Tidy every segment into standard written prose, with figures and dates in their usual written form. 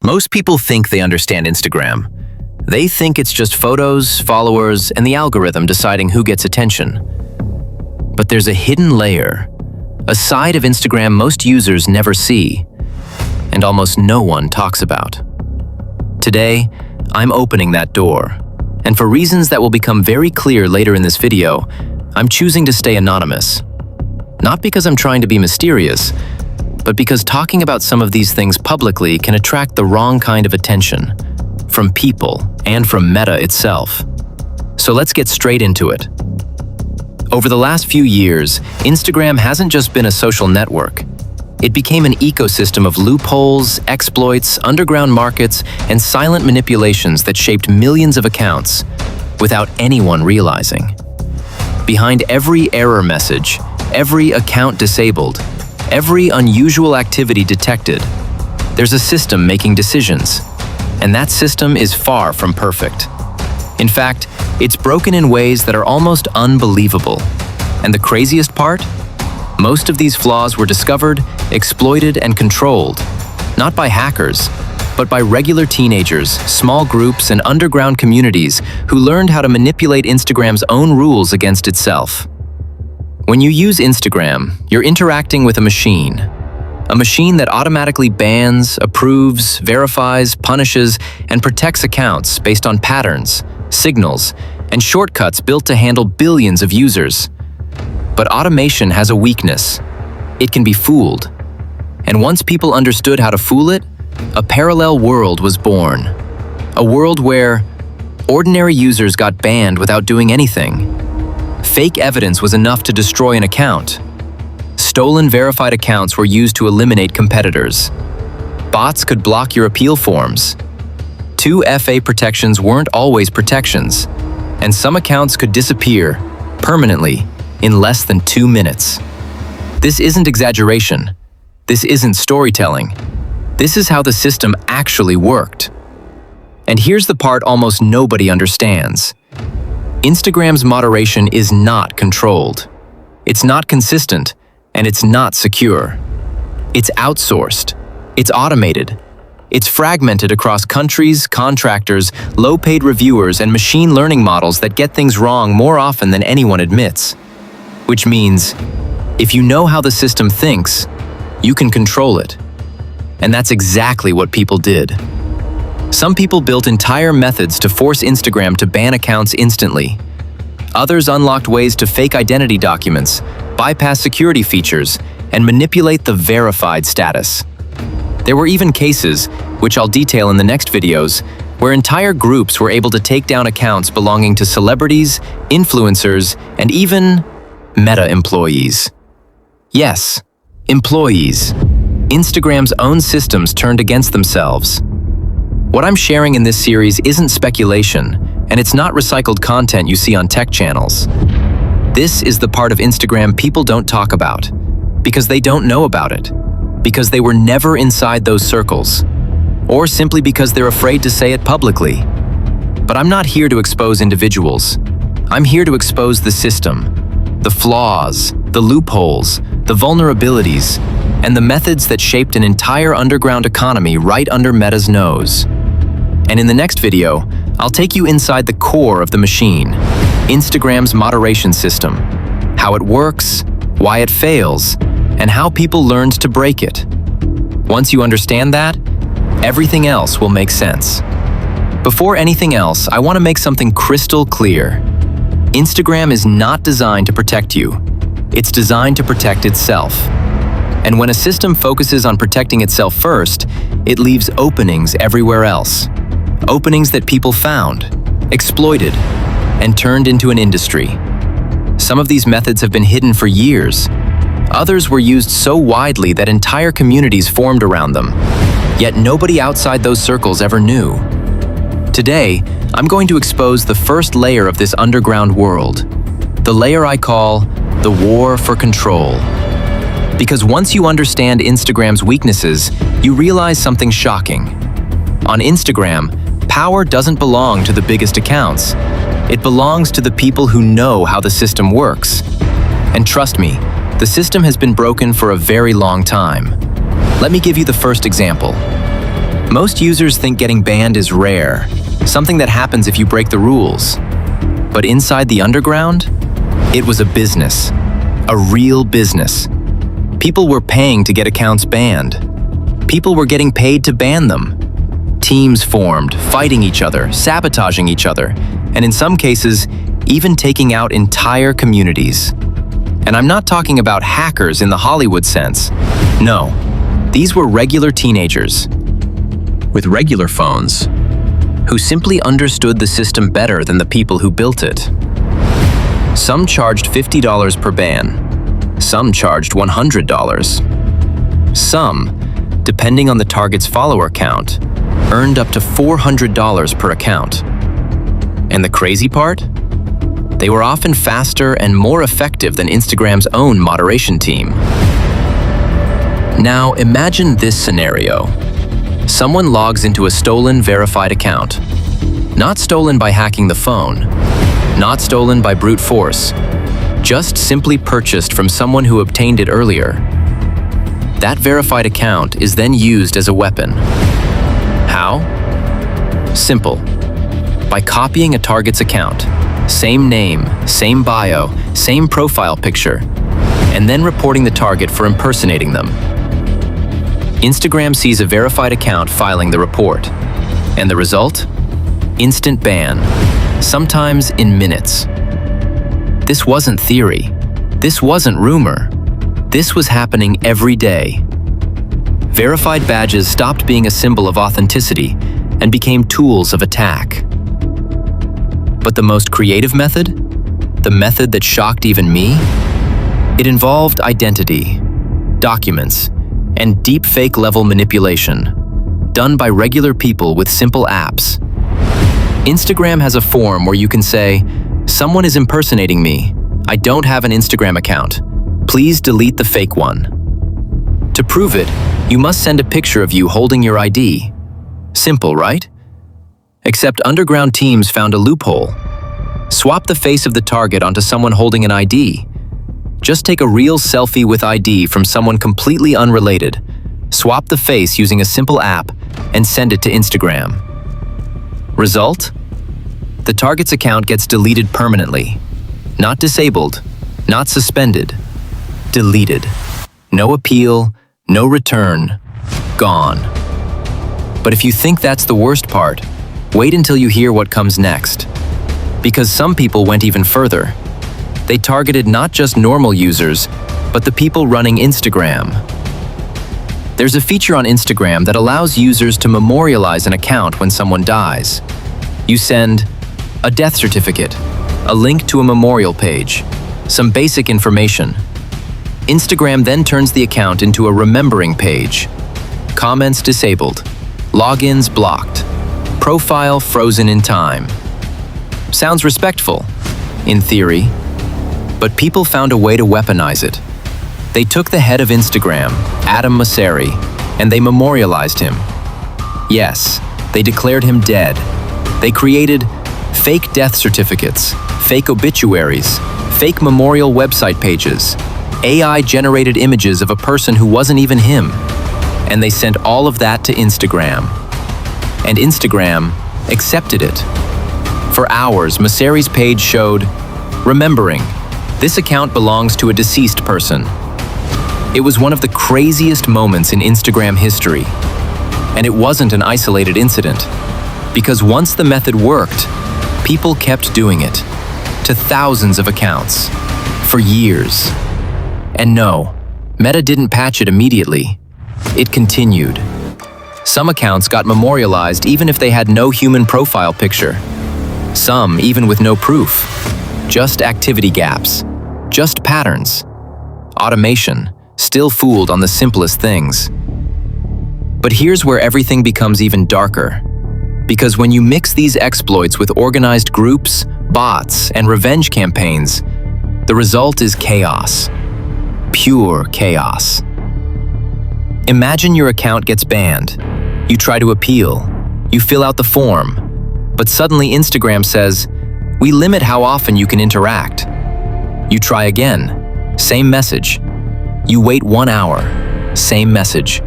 Most people think they understand Instagram. They think it's just photos, followers, and the algorithm deciding who gets attention. But there's a hidden layer, a side of Instagram most users never see, and almost no one talks about. Today, I'm opening that door, and for reasons that will become very clear later in this video, I'm choosing to stay anonymous. Not because I'm trying to be mysterious, but because talking about some of these things publicly can attract the wrong kind of attention, from people and from Meta itself. So let's get straight into it. Over the last few years, Instagram hasn't just been a social network. It became an ecosystem of loopholes, exploits, underground markets, and silent manipulations that shaped millions of accounts without anyone realizing. Behind every error message, every account disabled, every unusual activity detected, there's a system making decisions, and that system is far from perfect. In fact, it's broken in ways that are almost unbelievable. And the craziest part? Most of these flaws were discovered, exploited, and controlled, not by hackers, but by regular teenagers, small groups, and underground communities who learned how to manipulate Instagram's own rules against itself. When you use Instagram, you're interacting with a machine that automatically bans, approves, verifies, punishes, and protects accounts based on patterns, signals, and shortcuts built to handle billions of users. But automation has a weakness. It can be fooled. And once people understood how to fool it, a parallel world was born. A world where ordinary users got banned without doing anything. Fake evidence was enough to destroy an account. Stolen verified accounts were used to eliminate competitors. Bots could block your appeal forms. 2FA protections weren't always protections, and some accounts could disappear permanently in less than 2 minutes. This isn't exaggeration. This isn't storytelling. This is how the system actually worked. And here's the part almost nobody understands. Instagram's moderation is not controlled. It's not consistent, and it's not secure. It's outsourced. It's automated. It's fragmented across countries, contractors, low-paid reviewers, and machine learning models that get things wrong more often than anyone admits. Which means, if you know how the system thinks, you can control it. And that's exactly what people did. Some people built entire methods to force Instagram to ban accounts instantly. Others unlocked ways to fake identity documents, bypass security features, and manipulate the verified status. There were even cases, which I'll detail in the next videos, where entire groups were able to take down accounts belonging to celebrities, influencers, and even Meta employees. Yes, employees. Instagram's own systems turned against themselves. What I'm sharing in this series isn't speculation, and it's not recycled content you see on tech channels. This is the part of Instagram people don't talk about, because they don't know about it, because they were never inside those circles, or simply because they're afraid to say it publicly. But I'm not here to expose individuals. I'm here to expose the system, the flaws, the loopholes, the vulnerabilities, and the methods that shaped an entire underground economy right under Meta's nose. And in the next video, I'll take you inside the core of the machine, Instagram's moderation system, how it works, why it fails, and how people learned to break it. Once you understand that, everything else will make sense. Before anything else, I want to make something crystal clear. Instagram is not designed to protect you. It's designed to protect itself. And when a system focuses on protecting itself first, it leaves openings everywhere else. Openings that people found, exploited, and turned into an industry. Some of these methods have been hidden for years. Others were used so widely that entire communities formed around them. Yet nobody outside those circles ever knew. Today, I'm going to expose the first layer of this underground world. The layer I call the war for control. Because once you understand Instagram's weaknesses, you realize something shocking. On Instagram, power doesn't belong to the biggest accounts. It belongs to the people who know how the system works. And trust me, the system has been broken for a very long time. Let me give you the first example. Most users think getting banned is rare, something that happens if you break the rules. But inside the underground, it was a business, a real business. People were paying to get accounts banned. People were getting paid to ban them. Teams formed, fighting each other, sabotaging each other, and in some cases, even taking out entire communities. And I'm not talking about hackers in the Hollywood sense. No, these were regular teenagers with regular phones who simply understood the system better than the people who built it. Some charged $50 per ban. Some charged $100. Some, depending on the target's follower count, earned up to $400 per account. And the crazy part? They were often faster and more effective than Instagram's own moderation team. Now imagine this scenario. Someone logs into a stolen, verified account. Not stolen by hacking the phone, not stolen by brute force, just simply purchased from someone who obtained it earlier. That verified account is then used as a weapon. How? Simple. By copying a target's account, same name, same bio, same profile picture, and then reporting the target for impersonating them. Instagram sees a verified account filing the report. And the result? Instant ban, sometimes in minutes. This wasn't theory. This wasn't rumor. This was happening every day. Verified badges stopped being a symbol of authenticity and became tools of attack. But the most creative method? The method that shocked even me? It involved identity, documents, and deepfake level manipulation, done by regular people with simple apps. Instagram has a form where you can say, "Someone is impersonating me. I don't have an Instagram account. Please delete the fake one." To prove it, you must send a picture of you holding your ID. Simple, right? Except underground teams found a loophole. Swap the face of the target onto someone holding an ID. Just take a real selfie with ID from someone completely unrelated, swap the face using a simple app, and send it to Instagram. Result? The target's account gets deleted permanently. Not disabled, not suspended. Deleted. No appeal, no return. Gone. But if you think that's the worst part, wait until you hear what comes next. Because some people went even further. They targeted not just normal users, but the people running Instagram. There's a feature on Instagram that allows users to memorialize an account when someone dies. You send a death certificate, a link to a memorial page, some basic information. Instagram then turns the account into a remembering page. Comments disabled, logins blocked, profile frozen in time. Sounds respectful, in theory. But people found a way to weaponize it. They took the head of Instagram, Adam Mosseri, and they memorialized him. Yes, they declared him dead. They created fake death certificates, fake obituaries, fake memorial website pages, AI-generated images of a person who wasn't even him. And they sent all of that to Instagram. And Instagram accepted it. For hours, Mosseri's page showed, "Remembering. This account belongs to a deceased person." It was one of the craziest moments in Instagram history. And it wasn't an isolated incident. Because once the method worked, people kept doing it. To thousands of accounts. For years. And no, Meta didn't patch it immediately. It continued. Some accounts got memorialized even if they had no human profile picture. Some even with no proof. Just activity gaps. Just patterns. Automation, still fooled on the simplest things. But here's where everything becomes even darker. Because when you mix these exploits with organized groups, bots, and revenge campaigns, the result is chaos. Pure chaos. Imagine your account gets banned. You try to appeal. You fill out the form. But suddenly Instagram says, "We limit how often you can interact." You try again. Same message. You wait 1 hour. Same message.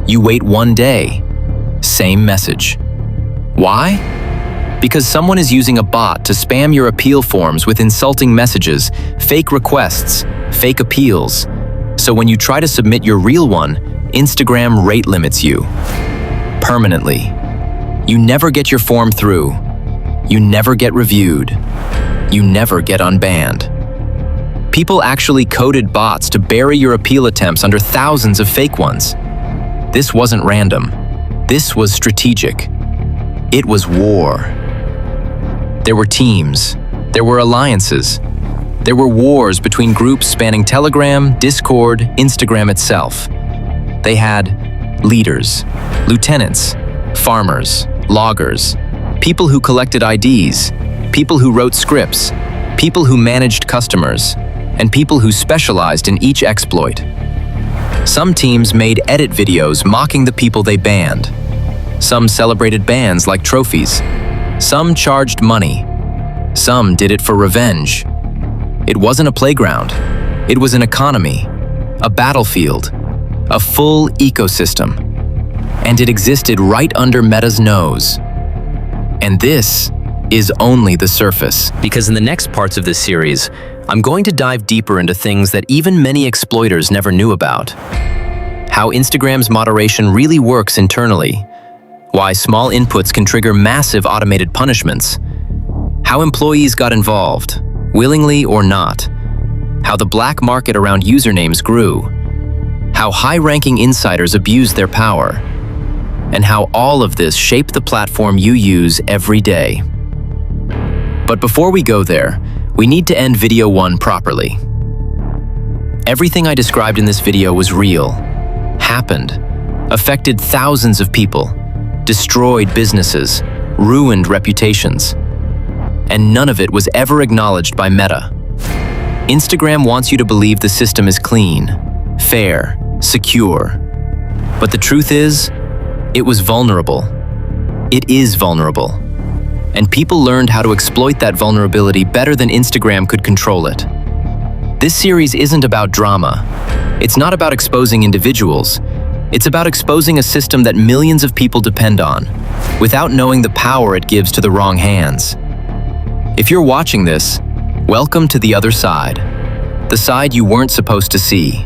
You wait 1 day. same message. Why? Because someone is using a bot to spam your appeal forms with insulting messages, fake requests, fake appeals. So when you try to submit your real one, Instagram rate limits you. Permanently. You never get your form through. You never get reviewed. You never get unbanned. People actually coded bots to bury your appeal attempts under thousands of fake ones. This wasn't random. This was strategic. It was war. There were teams. There were alliances. There were wars between groups spanning Telegram, Discord, Instagram itself. They had leaders, lieutenants, farmers, loggers, people who collected IDs, people who wrote scripts, people who managed customers, and people who specialized in each exploit. Some teams made edit videos mocking the people they banned. Some celebrated bans like trophies. Some charged money. Some did it for revenge. It wasn't a playground. It was an economy, a battlefield, a full ecosystem. And it existed right under Meta's nose. And this is only the surface. Because in the next parts of this series, I'm going to dive deeper into things that even many exploiters never knew about. How Instagram's moderation really works internally. Why small inputs can trigger massive automated punishments. How employees got involved, willingly or not. How the black market around usernames grew. How high-ranking insiders abused their power. And how all of this shaped the platform you use every day. But before we go there, we need to end video 1 properly. Everything I described in this video was real, happened, affected thousands of people, destroyed businesses, ruined reputations. And none of it was ever acknowledged by Meta. Instagram wants you to believe the system is clean, fair, secure. But the truth is, it was vulnerable. It is vulnerable. And people learned how to exploit that vulnerability better than Instagram could control it. This series isn't about drama. It's not about exposing individuals. It's about exposing a system that millions of people depend on, without knowing the power it gives to the wrong hands. If you're watching this, welcome to the other side. The side you weren't supposed to see.